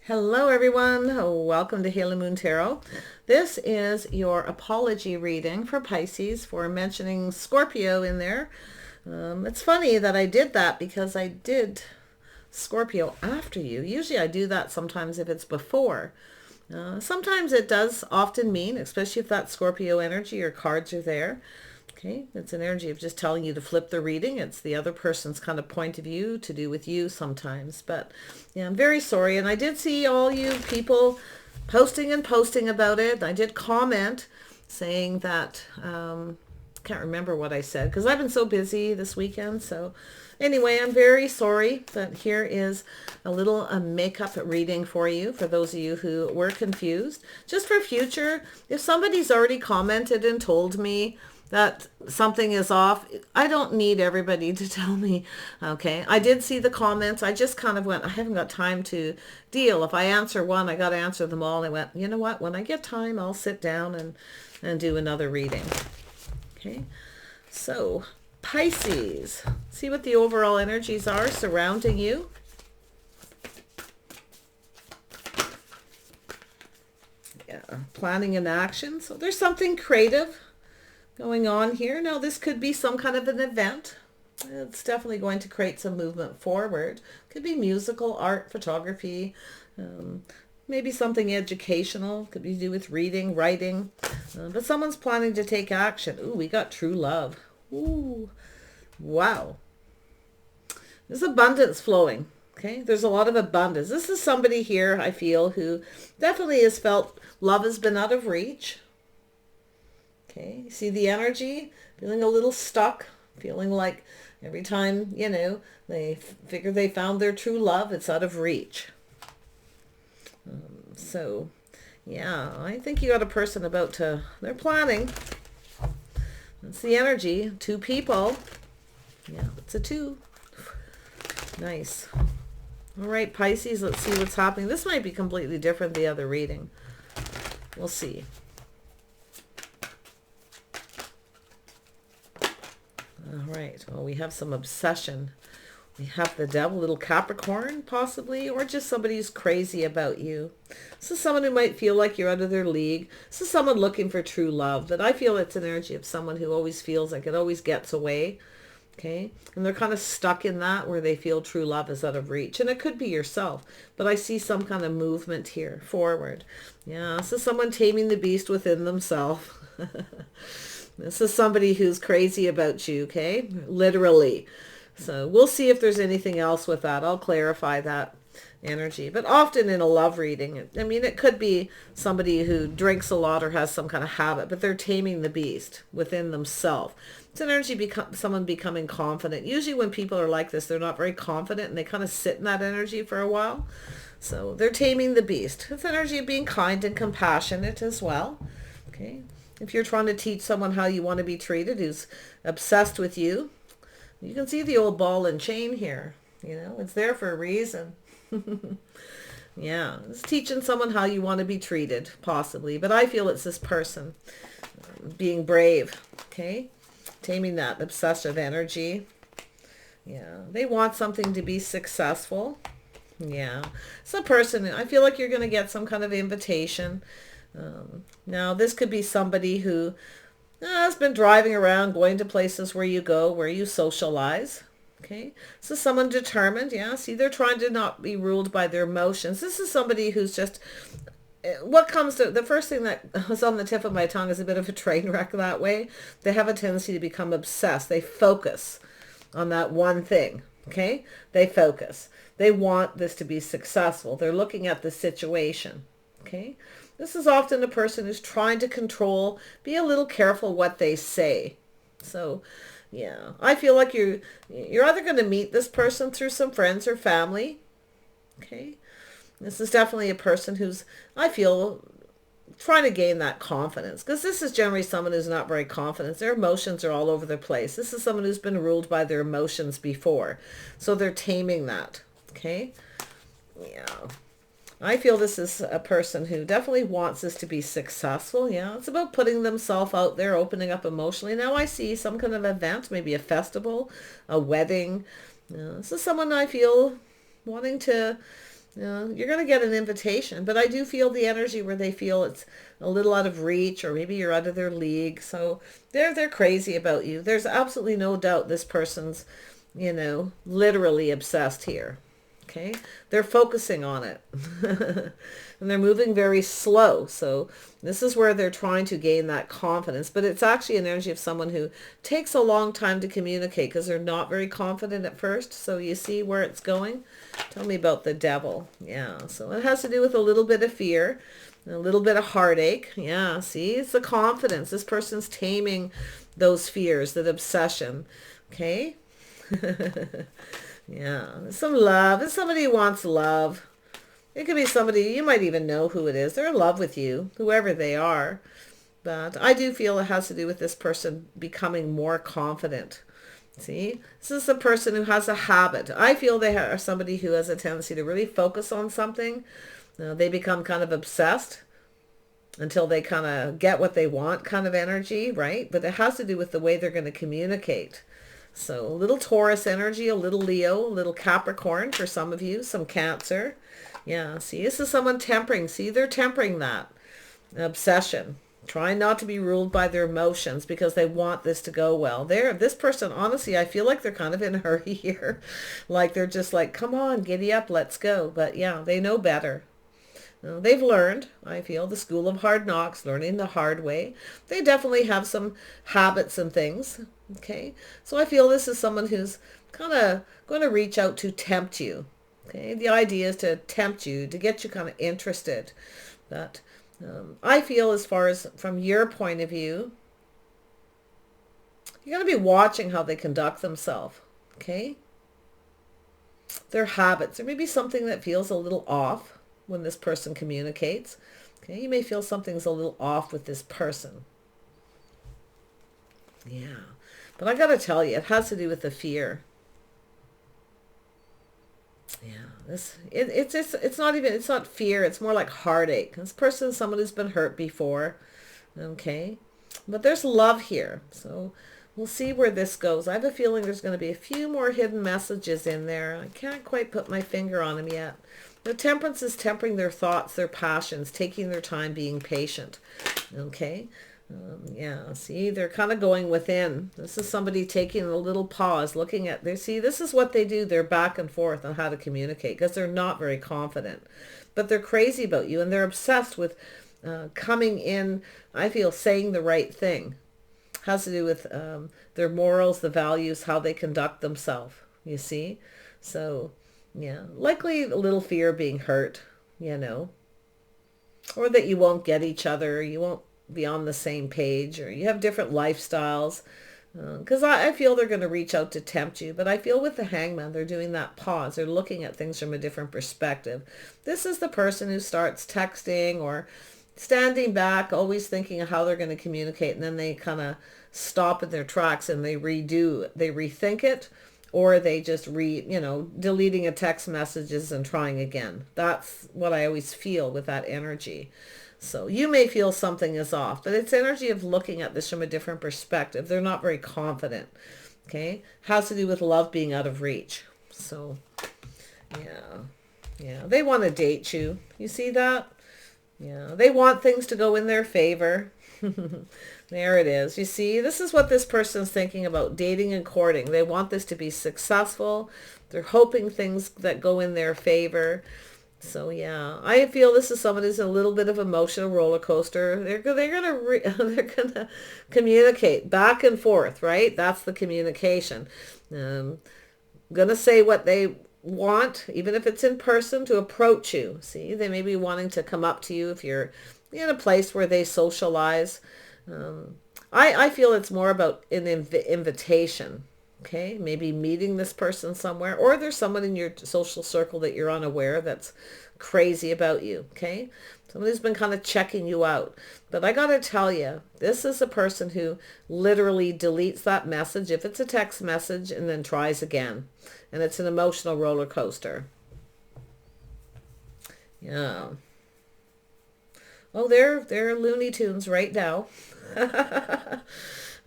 Hello everyone, welcome to Halo Moon Tarot. This is your apology reading for Pisces for mentioning Scorpio in there. It's funny that I did that because I did Scorpio after you. Usually I do that sometimes if it's before. Sometimes it does often mean, especially if that Scorpio energy or cards are there. Okay, it's an energy of just telling you to flip the reading. It's the other person's kind of point of view to do with you sometimes. But yeah, I'm very sorry. And I did see all you people posting about it. I did comment saying that, can't remember what I said because I've been so busy this weekend. So anyway, I'm very sorry, but here is a little makeup reading for you, for those of you who were confused. Just for future, if somebody's already commented and told me that something is off, I don't need everybody to tell me. Okay, I did see the comments. I just kind of went, I haven't got time to deal. If I answer one, I got to answer them all. And I went, you know what, when I get time, I'll sit down and do another reading. Okay, so Pisces, see what the overall energies are surrounding you. Yeah, planning and action. So there's something creative going on here. Now this could be some kind of an event. It's definitely going to create some movement forward. Could be musical, art, photography, maybe something educational. Could be to do with reading, writing. But someone's planning to take action. Ooh, we got true love. Ooh, wow. There's abundance flowing. Okay, there's a lot of abundance. This is somebody here, I feel, who definitely has felt love has been out of reach. Okay, you see the energy, feeling a little stuck, feeling like every time, you know, they figure they found their true love, it's out of reach. So, yeah, I think you got a person about to, they're planning. That's the energy, two people. Yeah, it's a two. Nice. All right, Pisces, let's see what's happening. This might be completely different than the other reading. We'll see. All right, well, we have some obsession. We have the devil, little Capricorn, possibly, or just somebody who's crazy about you. This is someone who might feel like you're out of their league. This is someone looking for true love, but I feel it's an energy of someone who always feels like it always gets away. Okay, and they're kind of stuck in that where they feel true love is out of reach. And it could be yourself, but I see some kind of movement here forward. Yeah, this is someone taming the beast within themselves. This is somebody who's crazy about you, okay? Literally. So we'll see if there's anything else with that. I'll clarify that energy. But often in a love reading, I mean, it could be somebody who drinks a lot or has some kind of habit, but they're taming the beast within themselves. It's an energy, someone becoming confident. Usually when people are like this, they're not very confident and they kind of sit in that energy for a while. So they're taming the beast. It's energy of being kind and compassionate as well. Okay. If you're trying to teach someone how you want to be treated, who's obsessed with you, you can see the old ball and chain here. You know, it's there for a reason. Yeah, it's teaching someone how you want to be treated, possibly. But I feel it's this person being brave, okay? Taming that obsessive energy. Yeah, they want something to be successful. Yeah, it's a person, I feel like you're going to get some kind of invitation. Now, this could be somebody who has been driving around, going to places where you go, where you socialize. Okay, this is someone determined. Yeah, see, they're trying to not be ruled by their emotions. This is somebody who's just, what comes to, the first thing that was on the tip of my tongue is a bit of a train wreck that way. They have a tendency to become obsessed. They focus on that one thing. Okay, they focus. They want this to be successful. They're looking at the situation. Okay. This is often a person who's trying to control, be a little careful what they say. So, yeah, I feel like you're either going to meet this person through some friends or family. Okay. This is definitely a person who's, I feel, trying to gain that confidence. Because this is generally someone who's not very confident. Their emotions are all over the place. This is someone who's been ruled by their emotions before. So they're taming that. Okay. Yeah. I feel this is a person who definitely wants this to be successful. Yeah, it's about putting themselves out there, opening up emotionally. Now I see some kind of event, maybe a festival, a wedding. This is someone I feel wanting to You're going to get an invitation, but I do feel the energy where they feel it's a little out of reach, or maybe you're out of their league. So they're crazy about you. There's absolutely no doubt this person's, literally obsessed here. Okay, they're focusing on it. And they're moving very slow. So this is where they're trying to gain that confidence. But it's actually an energy of someone who takes a long time to communicate because they're not very confident at first. So you see where it's going? Tell me about the devil. Yeah, so it has to do with a little bit of fear, a little bit of heartache. Yeah, see, it's the confidence. This person's taming those fears, that obsession. Okay? Yeah, some love. It's somebody who wants love. It could be somebody, you might even know who it is. They're in love with you, whoever they are. But I do feel it has to do with this person becoming more confident. See, this is a person who has a habit. I feel they are somebody who has a tendency to really focus on something. They become kind of obsessed until they kind of get what they want, kind of energy, right? But it has to do with the way they're going to communicate. So a little Taurus energy, a little Leo, a little Capricorn for some of you, some Cancer. Yeah, see, this is someone tempering. See, they're tempering that obsession, trying not to be ruled by their emotions because they want this to go well. This person, honestly, I feel like they're kind of in a hurry here. Like they're just like, come on, giddy up, let's go. But yeah, they know better. They've learned, I feel, the school of hard knocks, learning the hard way. They definitely have some habits and things. Okay, so I feel this is someone who's kind of going to reach out to tempt you. Okay, the idea is to tempt you, to get you kind of interested. But I feel, as far as from your point of view, you're going to be watching how they conduct themselves. Okay, their habits. There may be something that feels a little off when this person communicates. Okay, you may feel something's a little off with this person. Yeah, but I got to tell you, it has to do with the fear. Yeah, it's not fear. It's more like heartache. This person is someone who's been hurt before. Okay, but there's love here. So we'll see where this goes. I have a feeling there's going to be a few more hidden messages in there. I can't quite put my finger on them yet. The temperance is tempering their thoughts, their passions, taking their time, being patient. Okay. Yeah, see, they're kind of going within. This is somebody taking a little pause, looking at see, this is what they do. They're back and forth on how to communicate because they're not very confident, but they're crazy about you and they're obsessed with coming in, I feel, saying the right thing. Has to do with their morals, the values, how they conduct themselves, you see? So, yeah, likely a little fear of being hurt, or that you won't get each other, you won't be on the same page, or you have different lifestyles. Because I feel they're going to reach out to tempt you, but I feel with the Hangman, they're doing that pause. They're looking at things from a different perspective. This is the person who starts texting or standing back, always thinking of how they're going to communicate, and then they kind of stop in their tracks and they rethink it, or they just deleting a text messages and trying again. That's what I always feel with that energy. So you may feel something is off, but it's energy of looking at this from a different perspective. They're not very confident. Okay. Has to do with love being out of reach. So yeah. They want to date you. You see that? Yeah. They want things to go in their favor. There it is. You see, this is what this person's thinking about dating and courting. They want this to be successful. They're hoping things that go in their favor. So yeah, I feel this is someone who's a little bit of emotional roller coaster. They're gonna communicate back and forth, right? That's the communication. Gonna say what they want, even if it's in person, to approach you. See, they may be wanting to come up to you if you're in a place where they socialize. I feel it's more about an invitation. Okay, maybe meeting this person somewhere, or there's someone in your social circle that you're unaware that's crazy about you. Okay, someone who's been kind of checking you out. But I gotta tell you, this is a person who literally deletes that message if it's a text message and then tries again, and it's an emotional roller coaster. Yeah. Oh, they're Looney Tunes right now.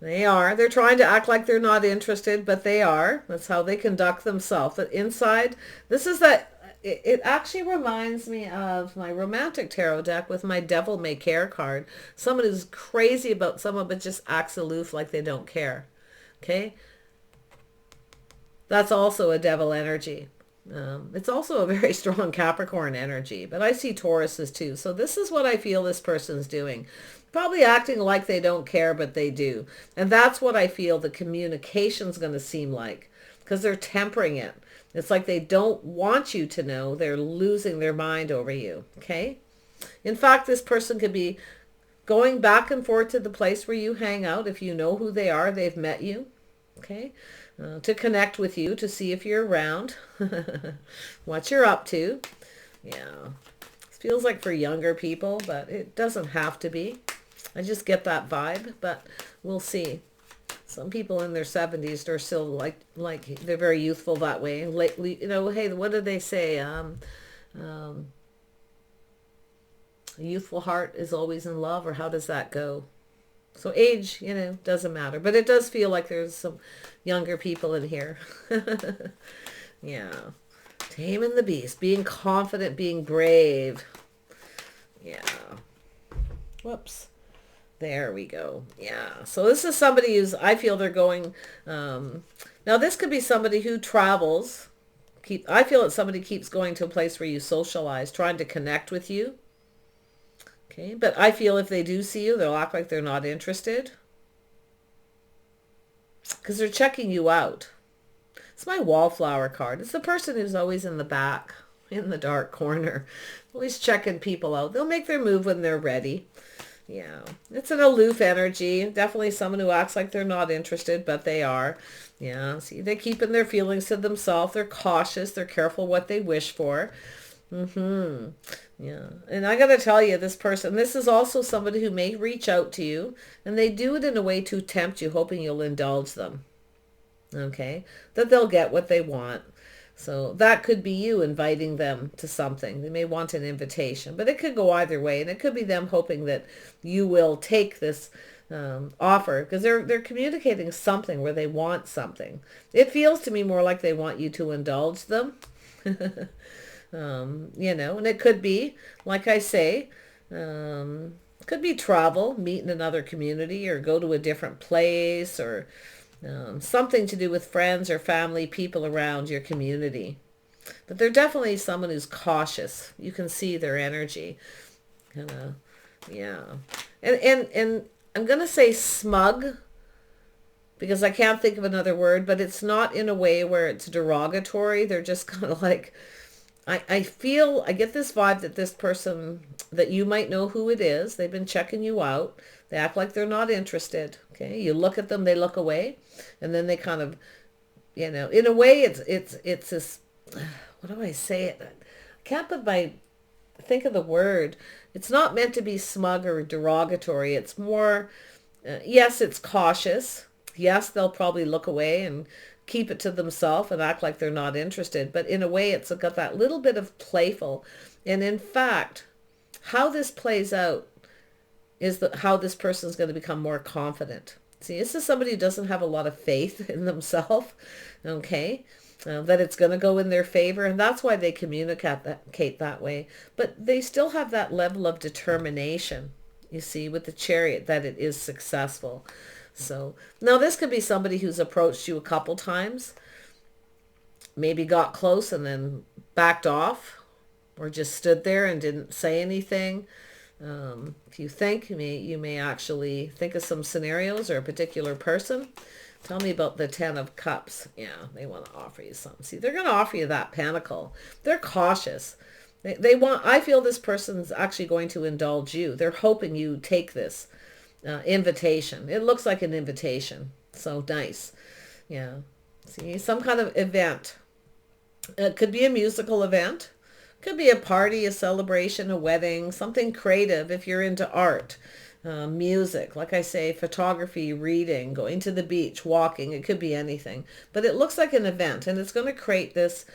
They are. They're trying to act like they're not interested, but they are. That's how they conduct themselves. But inside, this is that it actually reminds me of my romantic tarot deck with my Devil May Care card. Someone who's crazy about someone but just acts aloof like they don't care. Okay? That's also a devil energy. It's also a very strong Capricorn energy, but I see Tauruses too. So this is what I feel this person's doing. Probably acting like they don't care, but they do. And that's what I feel the communication's going to seem like, because they're tempering it. It's like they don't want you to know. They're losing their mind over you. Okay? In fact, this person could be going back and forth to the place where you hang out. If you know who they are, they've met you. Okay? To connect with you, to see if you're around, what you're up to. Yeah. It feels like for younger people, but it doesn't have to be. I just get that vibe, but we'll see. Some people in their 70s are still like they're very youthful that way. Lately, you know, hey, what do they say? A youthful heart is always in love, or how does that go? So age, you know, doesn't matter. But it does feel like there's some younger people in here. Yeah. Taming the beast. Being confident, being brave. Yeah. Whoops. There we go. Yeah. So this is somebody who's, I feel they're going, now this could be somebody who travels. I feel that somebody keeps going to a place where you socialize, trying to connect with you. Okay, but I feel if they do see you, they'll act like they're not interested. Because they're checking you out. It's my wallflower card. It's the person who's always in the back, in the dark corner. Always checking people out. They'll make their move when they're ready. Yeah, it's an aloof energy. Definitely someone who acts like they're not interested, but they are. Yeah, see, they're keeping their feelings to themselves. They're cautious. They're careful what they wish for. Yeah. And I got to tell you, this person, this is also somebody who may reach out to you, and they do it in a way to tempt you, hoping you'll indulge them. Okay. That they'll get what they want. So that could be you inviting them to something. They may want an invitation, but it could go either way. And it could be them hoping that you will take this offer, because they're communicating something where they want something. It feels to me more like they want you to indulge them. You know, and it could be, like I say, could be travel, meet in another community, or go to a different place, or something to do with friends or family, people around your community. But they're definitely someone who's cautious. You can see their energy. Yeah. And I'm going to say smug, because I can't think of another word, but it's not in a way where it's derogatory. They're just kind of like, I feel, I get this vibe that this person, that you might know who it is. They've been checking you out. They act like they're not interested. Okay. You look at them, they look away, and then they kind of, you know, in a way it's this, what do I say it? I can't put my, think of the word. It's not meant to be smug or derogatory. It's more, yes, it's cautious. Yes, they'll probably look away and keep it to themselves and act like they're not interested. But in a way, it's got that little bit of playful. And in fact, how this plays out is how this person is going to become more confident. See, this is somebody who doesn't have a lot of faith in themselves, okay, that it's going to go in their favor. And that's why they communicate that way. But they still have that level of determination, you see, with the Chariot, that it is successful. So now this could be somebody who's approached you a couple times, maybe got close and then backed off, or just stood there and didn't say anything. If you think, you may actually think of some scenarios or a particular person. Tell me about the 10 of Cups. Yeah, they want to offer you something. See, they're going to offer you that Pentacle. They're cautious. They want, I feel this person's actually going to indulge you. They're hoping you take this invitation. It looks like an invitation. So nice. Yeah. See, some kind of event. It could be a musical event. Could be a party, a celebration, a wedding, something creative if you're into art, music, like I say, photography, reading, going to the beach, walking. It could be anything. But it looks like an event, and it's going to create this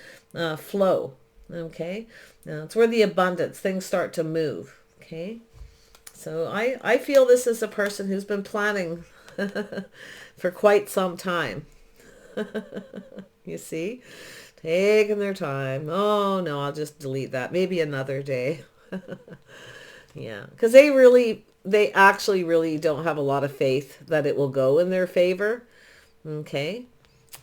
flow, okay? It's where the abundance, things start to move, okay? So I feel this is a person who's been planning for quite some time. You see? Taking their time. Oh, no, I'll just delete that. Maybe another day. Yeah, because they actually really don't have a lot of faith that it will go in their favor. Okay.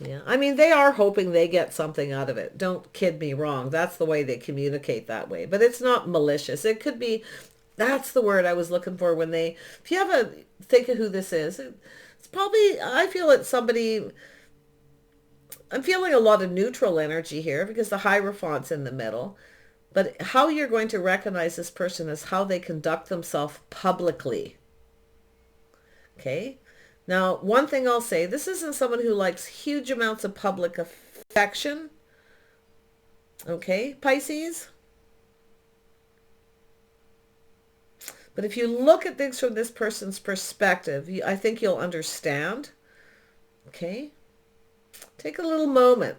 Yeah. I mean, they are hoping they get something out of it. Don't kid me wrong. That's the way they communicate that way. But it's not malicious. It could be, that's the word I was looking for when they, if you have a, think of who this is. It's probably, I feel it's somebody, I'm feeling a lot of neutral energy here because the Hierophant's in the middle. But how you're going to recognize this person is how they conduct themselves publicly. Okay? Now, one thing I'll say, this isn't someone who likes huge amounts of public affection. Okay, Pisces? But if you look at things from this person's perspective, I think you'll understand. Okay? Take a little moment.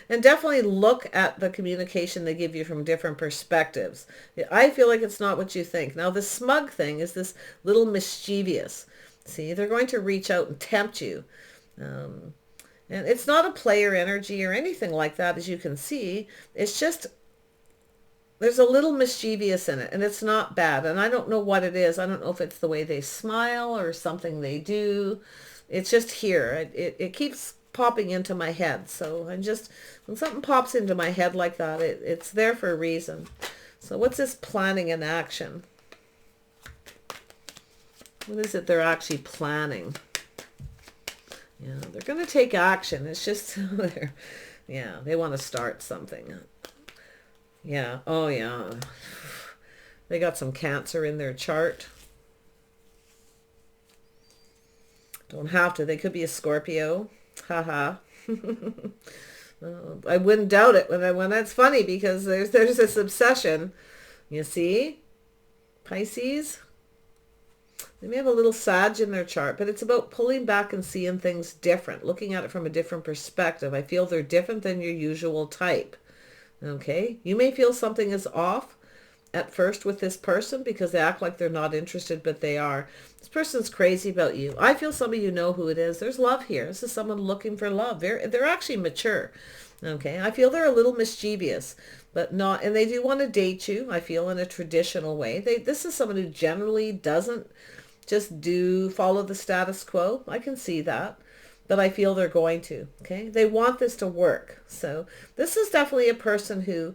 And definitely look at the communication they give you from different perspectives. I feel like it's not what you think. Now, the smug thing is this little mischievous. See, they're going to reach out and tempt you. And it's not a player energy or anything like that, as you can see. It's just, there's a little mischievous in it, and it's not bad. And I don't know what it is. I don't know if it's the way they smile or something they do. It's just here. It keeps popping into my head. So I'm just, when something pops into my head like that, it's there for a reason. So what's this planning and action? What is it they're actually planning? Yeah, they're going to take action. It's just, yeah, they want to start something. Yeah, oh yeah. They got some Cancer in their chart. Don't have to. They could be a Scorpio. Haha. I wouldn't doubt it when that's funny because there's this obsession. You see? Pisces. They may have a little Sag in their chart, but it's about pulling back and seeing things different, looking at it from a different perspective. I feel they're different than your usual type. Okay? You may feel something is off at first with this person because they act like they're not interested, but they are. This person's crazy about you. I feel some of you know who it is. There's love here. This is someone looking for love. They're actually mature. Okay? I feel they're a little mischievous, but not, and they do want to date you, I feel, in a traditional way. This is someone who generally doesn't just follow the status quo. I can see that. But I feel they're going to. Okay? They want this to work. So this is definitely a person who,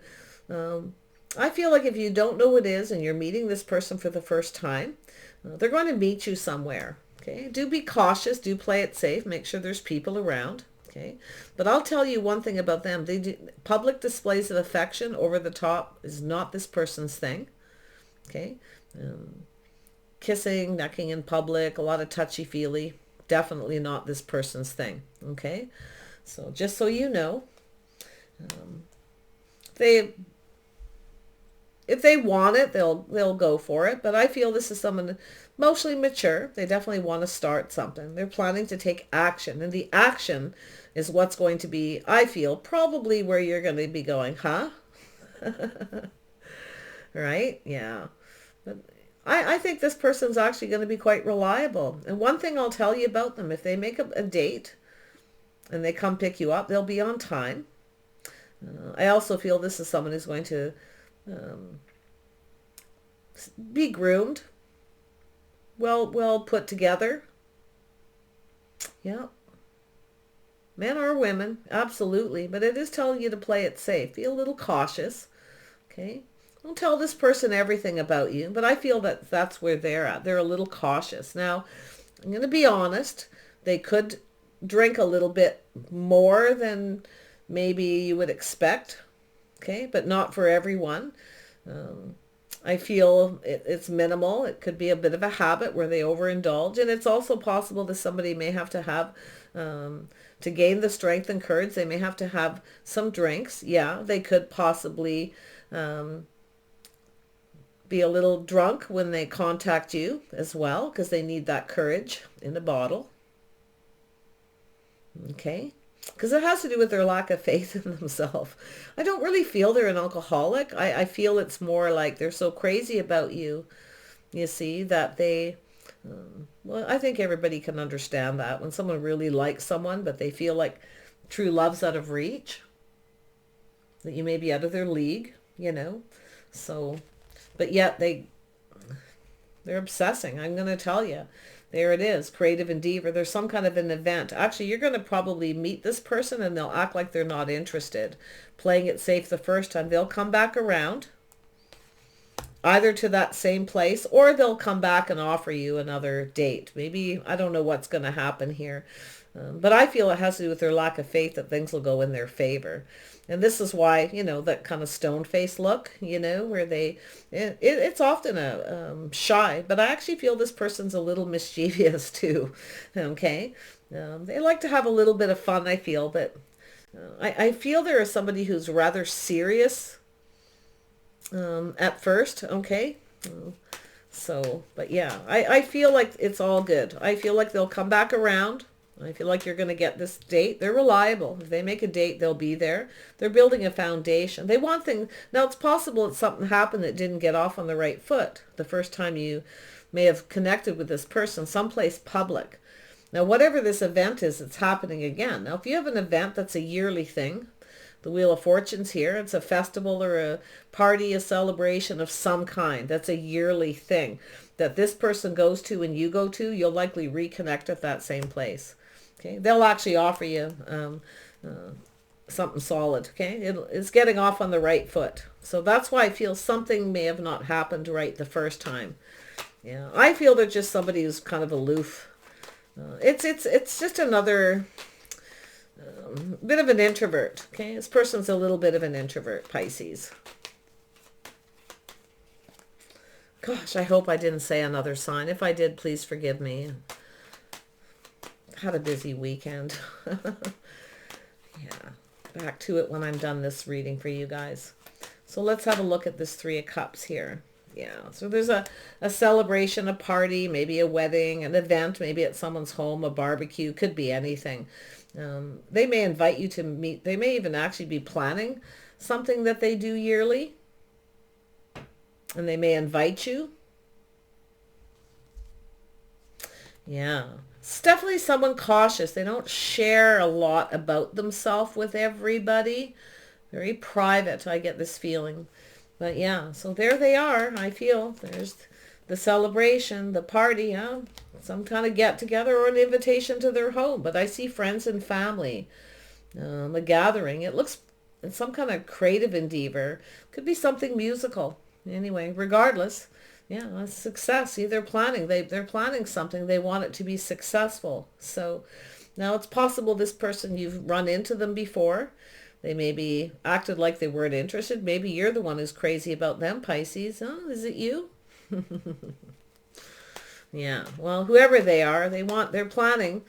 I feel like if you don't know who it is and you're meeting this person for the first time, they're going to meet you somewhere. Okay? Do be cautious. Do play it safe. Make sure there's people around. Okay? But I'll tell you one thing about them. They do, public displays of affection over the top is not this person's thing. Okay? Kissing, necking in public, a lot of touchy-feely. Definitely not this person's thing. Okay? So just so you know, if they want it, they'll go for it. But I feel this is someone mostly mature. They definitely want to start something. They're planning to take action. And the action is what's going to be, I feel, probably where you're going to be going, huh? Right? Yeah. But I think this person's actually going to be quite reliable. And one thing I'll tell you about them, if they make a date and they come pick you up, they'll be on time. I also feel this is someone who's going to be groomed, well put together. Yeah. Men or women, absolutely. But it is telling you to play it safe. Be a little cautious. Okay? Don't tell this person everything about you, but I feel that that's where they're at. They're a little cautious. Now, I'm going to be honest. They could drink a little bit more than maybe you would expect. Okay? But not for everyone. I feel it's minimal. It could be a bit of a habit where they overindulge. And it's also possible that somebody may have to have, to gain the strength and courage, they may have to have some drinks. Yeah, they could possibly be a little drunk when they contact you as well, because they need that courage in a bottle. Okay? Because it has to do with their lack of faith in themselves. I don't really feel they're an alcoholic. I feel it's more like they're so crazy about you, you see, that they, well, I think everybody can understand that. When someone really likes someone, but they feel like true love's out of reach, that you may be out of their league, you know. So, but yet they're obsessing. I'm going to tell you. There it is, creative endeavor. There's some kind of an event. Actually, you're going to probably meet this person and they'll act like they're not interested. Playing it safe the first time. They'll come back around, either to that same place, or they'll come back and offer you another date. Maybe, I don't know what's going to happen here. But I feel it has to do with their lack of faith that things will go in their favor. And this is why, you know, that kind of stone-faced look, you know, where it's often a shy, but I actually feel this person's a little mischievous too, okay? They like to have a little bit of fun, I feel, but I feel there is somebody who's rather serious at first, okay? So, but yeah, I feel like it's all good. I feel like they'll come back around. I feel like you're going to get this date. They're reliable. If they make a date, they'll be there. They're building a foundation. They want things. Now, it's possible that something happened that didn't get off on the right foot the first time you may have connected with this person, someplace public. Now, whatever this event is, it's happening again. Now, if you have an event that's a yearly thing, the Wheel of Fortune's here. It's a festival or a party, a celebration of some kind. That's a yearly thing that this person goes to and you go to. You'll likely reconnect at that same place. Okay, they'll actually offer you something solid. Okay, it's getting off on the right foot. So that's why I feel something may have not happened right the first time. Yeah, I feel they're just somebody who's kind of aloof. It's just another bit of an introvert. Okay, this person's a little bit of an introvert, Pisces. Gosh, I hope I didn't say another sign. If I did, please forgive me. Had a busy weekend. Yeah, back to it when I'm done this reading for you guys. So let's have a look at this Three of Cups here. Yeah, so there's a celebration, a party, maybe a wedding, an event, maybe at someone's home, a barbecue, could be anything. They may invite you to meet. They may even actually be planning something that they do yearly, and they may invite you. Yeah. It's definitely someone cautious. They don't share a lot about themselves with everybody. Very private, I get this feeling. But yeah, so there they are, I feel. There's the celebration, the party, some kind of get-together or an invitation to their home. But I see friends and family, a gathering. It's some kind of creative endeavor. Could be something musical. Anyway, regardless. Yeah, success. See, they're planning. They're planning something. They want it to be successful. So now it's possible this person, you've run into them before. They maybe acted like they weren't interested. Maybe you're the one who's crazy about them, Pisces. Oh, is it you? Yeah, well, whoever they are, they're planning.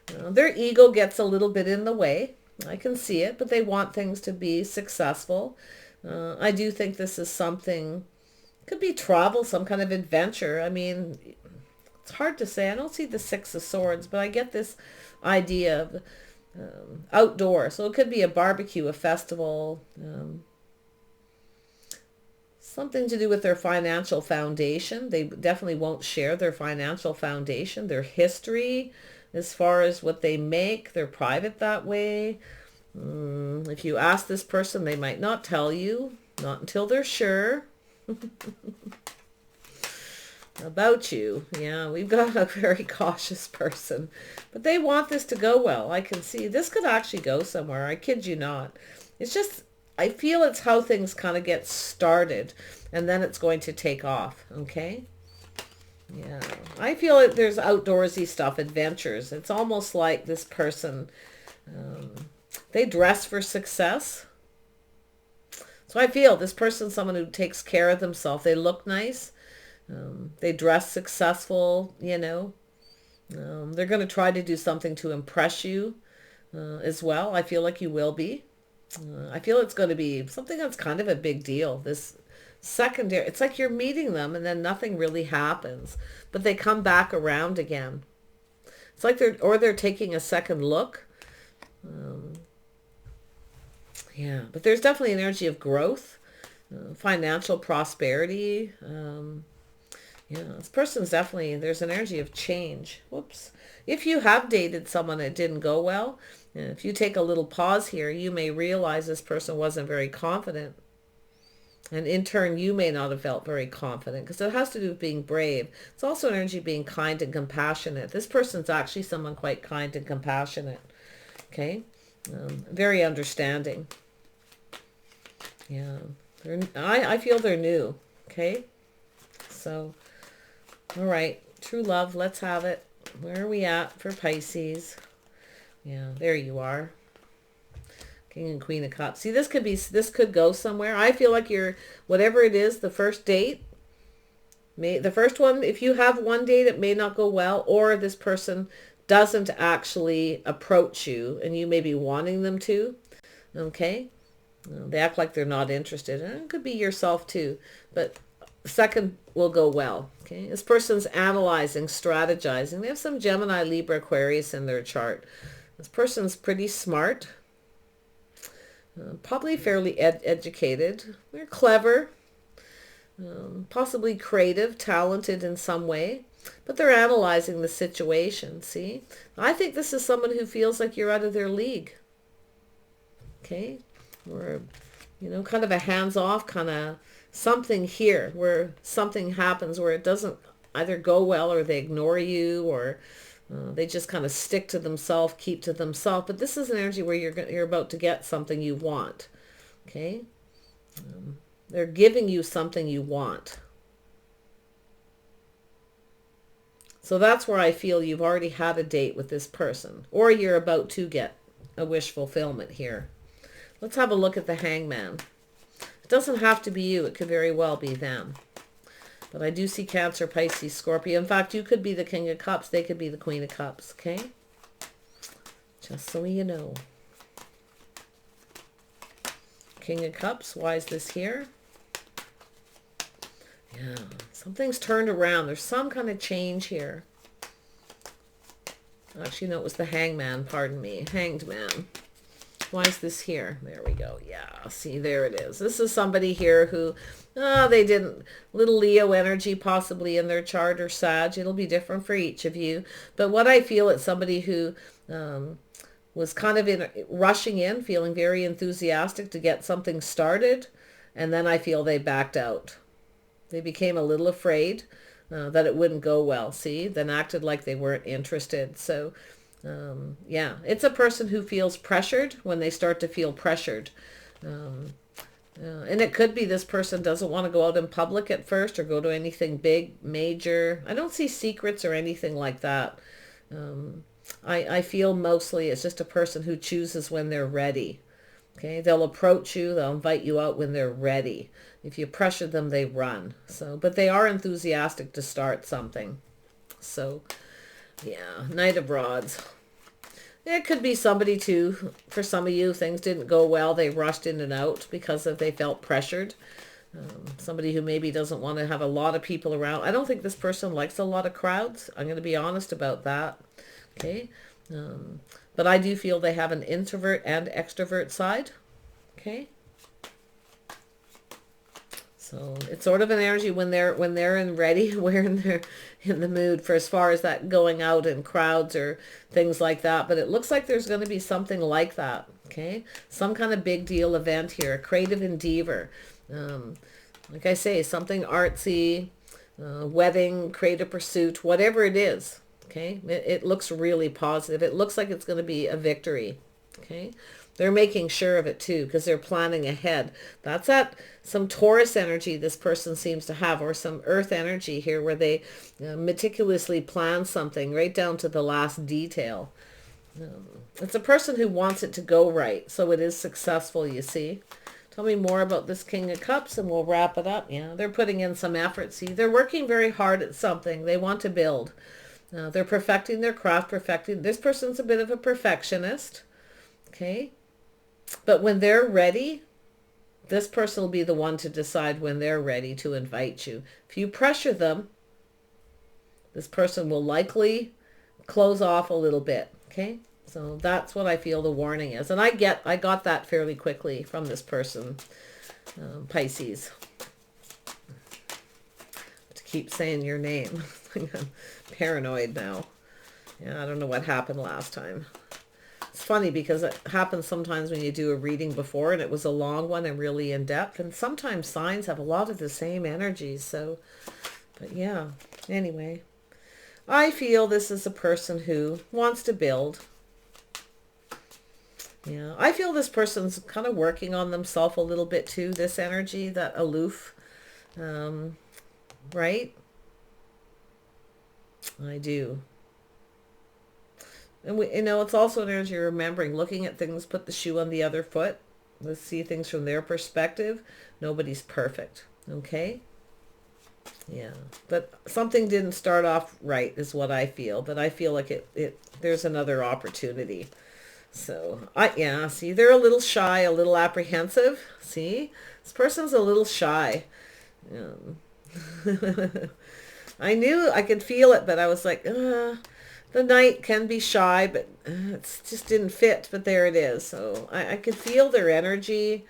Their ego gets a little bit in the way. I can see it, but they want things to be successful. I do think this is something. Could be travel, some kind of adventure. I mean, it's hard to say. I don't see the Six of Swords, but I get this idea of outdoor. So it could be a barbecue, a festival, something to do with their financial foundation. They definitely won't share their financial foundation, their history, as far as what they make. They're private that way. If you ask this person, they might not tell you, not until they're sure. About you. Yeah, we've got a very cautious person, but they want this to go well. I can see this could actually go somewhere. I kid you not. It's just, I feel it's how things kind of get started and then it's going to take off. Okay. Yeah, I feel like there's outdoorsy stuff, adventures. It's almost like this person, they dress for success. So I feel this person's someone who takes care of themselves. They look nice. They dress successful, you know. They're going to try to do something to impress you as well. I feel like you will be. I feel it's going to be something that's kind of a big deal. This secondary, it's like you're meeting them and then nothing really happens. But they come back around again. It's like they're taking a second look. Yeah, but there's definitely an energy of growth, financial prosperity. Yeah, this person's definitely, there's an energy of change. Whoops. If you have dated someone that didn't go well, And if you take a little pause here, you may realize this person wasn't very confident. And in turn, you may not have felt very confident, because it has to do with being brave. It's also energy being kind and compassionate. This person's actually someone quite kind and compassionate. Okay? Very understanding. Yeah. I feel they're new. Okay? So, all right. True love. Let's have it. Where are we at for Pisces? Yeah, there you are. King and Queen of Cups. See, this could go somewhere. I feel like whatever it is, the first date, the first one, if you have one date, it may not go well, or this person doesn't actually approach you and you may be wanting them to. Okay? They act like they're not interested. And it could be yourself too. But second will go well. Okay? This person's analyzing, strategizing. They have some Gemini, Libra, Aquarius in their chart. This person's pretty smart. Probably fairly educated. They're clever. Possibly creative, talented in some way. But they're analyzing the situation, see? I think this is someone who feels like you're out of their league. Okay? Or, kind of a hands-off kind of something here where something happens where it doesn't either go well, or they ignore you, or they just kind of stick to themselves, keep to themselves. But this is an energy where you're about to get something you want. Okay? They're giving you something you want. So that's where I feel you've already had a date with this person, or you're about to get a wish fulfillment here. Let's have a look at the Hangman. It doesn't have to be you. It could very well be them. But I do see Cancer, Pisces, Scorpio. In fact, you could be the King of Cups. They could be the Queen of Cups. Okay? Just so you know. King of Cups. Why is this here? Yeah. Something's turned around. There's some kind of change here. Actually, no, it was the Hangman. Pardon me. Hanged Man. Why is this here? There we go. Yeah, see, there it is. This is somebody here who, they didn't, little Leo energy possibly in their chart, or Sag. It'll be different for each of you. But what I feel, it's somebody who was kind of rushing in, feeling very enthusiastic to get something started. And then I feel they backed out. They became a little afraid that it wouldn't go well, see? Then acted like they weren't interested. So yeah, it's a person who feels pressured when they start to feel pressured. And it could be this person doesn't want to go out in public at first, or go to anything big, major. I don't see secrets or anything like that. I feel mostly it's just a person who chooses when they're ready. Okay, they'll approach you, they'll invite you out when they're ready. If you pressure them, they run. So, but they are enthusiastic to start something. So, yeah, Knight of Rods. It could be somebody too. For some of you, things didn't go well. They rushed in and out because they felt pressured. Somebody who maybe doesn't want to have a lot of people around. I don't think this person likes a lot of crowds. I'm going to be honest about that. Okay. But I do feel they have an introvert and extrovert side. Okay. So it's sort of an energy when they're ready, when they're in the mood for as far as that going out in crowds or things like that. But it looks like there's going to be something like that. Okay. Some kind of big deal event here, a creative endeavor. Like I say, something artsy, wedding, creative pursuit, whatever it is. Okay. It looks really positive. It looks like it's going to be a victory. Okay. They're making sure of it too, because they're planning ahead. That's some Taurus energy this person seems to have, or some earth energy here where they meticulously plan something right down to the last detail. It's a person who wants it to go right, so it is successful, you see. Tell me more about this King of Cups and we'll wrap it up. Yeah, they're putting in some effort. See, they're working very hard at something. They want to build. They're perfecting their craft, This person's a bit of a perfectionist. Okay. But when they're ready, this person will be the one to decide when they're ready to invite you. If you pressure them, this person will likely close off a little bit. Okay. So that's what I feel the warning is. And I got that fairly quickly from this person, Pisces. To keep saying your name. I'm paranoid now. Yeah, I don't know what happened last time. funny because it happens sometimes when you do a reading before and it was a long one and really in depth. And sometimes signs have a lot of the same energies. So, but yeah, anyway, I feel this is a person who wants to build. Yeah, I feel this person's kind of working on themselves a little bit too, this energy, that aloof, right? I do. And it's also an energy remembering, looking at things, put the shoe on the other foot. Let's see things from their perspective. Nobody's perfect, okay? Yeah, but something didn't start off right is what I feel, but I feel like there's another opportunity. So, yeah, see, they're a little shy, a little apprehensive. See, this person's a little shy. I knew I could feel it, but I was like, the Knight can be shy, but it just didn't fit, but there it is. So I could feel their energy.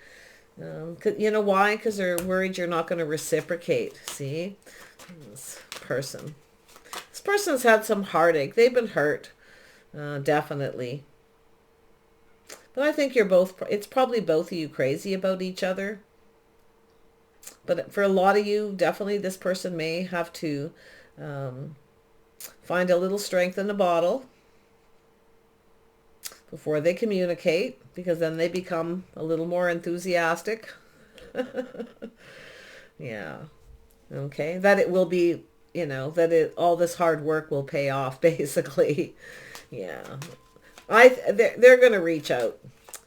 You know why? Because they're worried you're not going to reciprocate. See, this person's had some heartache. They've been hurt, definitely. But I think it's probably both of you crazy about each other. But for a lot of you, definitely this person may have to find a little strength in the bottle before they communicate, because then they become a little more enthusiastic. Yeah. Okay. That it will be, all this hard work will pay off, basically. Yeah. They're going to reach out.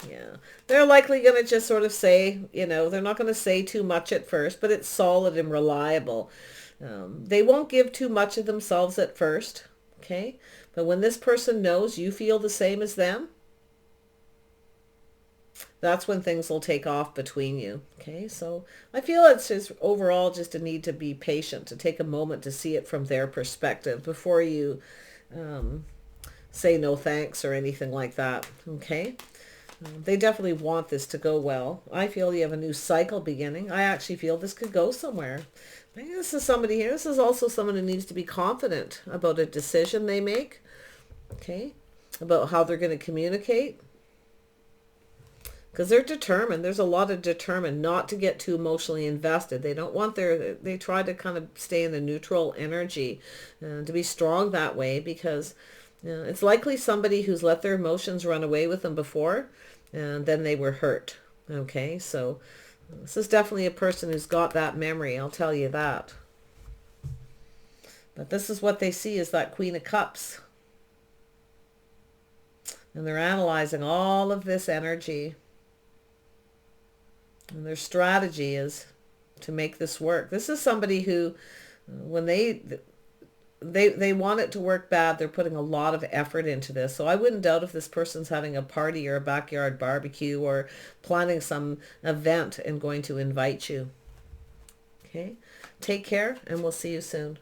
Yeah. They're likely going to just sort of say, they're not going to say too much at first, but it's solid and reliable. They won't give too much of themselves at first. Okay. But when this person knows you feel the same as them, that's when things will take off between you. Okay. So I feel it's just overall just a need to be patient, to take a moment to see it from their perspective before you, say no thanks or anything like that. Okay. They definitely want this to go well. I feel you have a new cycle beginning. I actually feel this could go somewhere. I think this is somebody here. This is also someone who needs to be confident about a decision they make. Okay. About how they're going to communicate. Because they're determined. There's a lot of determined not to get too emotionally invested. They don't want they try to kind of stay in the neutral energy, to be strong that way, because it's likely somebody who's let their emotions run away with them before, and then they were hurt. Okay, so this is definitely a person who's got that memory, I'll tell you that. But this is what they see is that Queen of Cups. And they're analyzing all of this energy. And their strategy is to make this work. This is somebody who, when they want it to work bad, they're putting a lot of effort into this. So I wouldn't doubt if this person's having a party or a backyard barbecue or planning some event and going to invite you. Okay, take care, and we'll see you soon.